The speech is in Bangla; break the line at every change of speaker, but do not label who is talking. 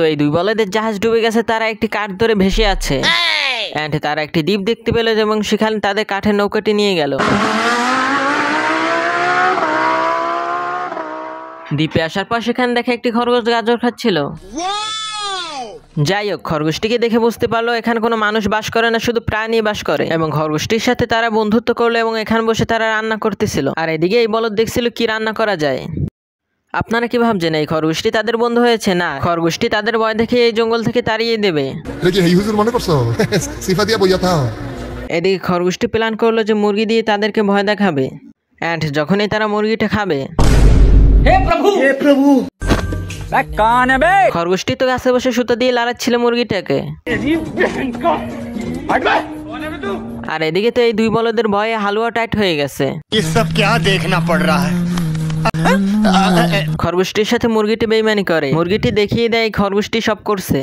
তো এই দুই বলদের জাহাজ ডুবে গেছে, তারা একটি কাঠ ধরে ভেসে আছে এন্ড তারা একটি দ্বীপ দেখতে পেল এবং সেখানে তাদের কাঠের নৌকাটি নিয়ে গেল। দ্বীপে আসার পর সেখানে দেখে একটি খরগোশ গাজর খাচ্ছিল। যাই হোক, খরগোশটিকে দেখে বুঝতে পারলো এখানে কোনো মানুষ বাস করে না, শুধু প্রাণী বাস করে এবং খরগোশটির সাথে তারা বন্ধুত্ব করলো এবং এখানে বসে তারা রান্না করতেছিল। আর এদিকে এই বলদ দেখছিল কি রান্না করা যায়। আপনারা কি ভাবছেন এই খরগোশটি তাদের বন্ধু হয়েছে? না, খরগোশটি তাদের ভয় দেখে এই জঙ্গল থেকে তাড়িয়ে দেবে। এদিকে খরগোশটি প্ল্যান করলো যে মুরগি দিয়ে তাদেরকে ভয় দেখাবে এন্ড যখনই তারা মুরগিটা খাবে, হে প্রভু খরগোশটি তো গাছে বসে সুতো দিয়ে লাড়াচ্ছিল মুরগিটাকে। আর এদিকে তো এই দুই বলদের ভয়ে হালুয়া টাইট হয়ে গেছে। খরগোশটির সাথে মুরগিটি বেইমানি করে, মুরগিটি দেখিয়ে দেয় খরগোশটি সব করছে।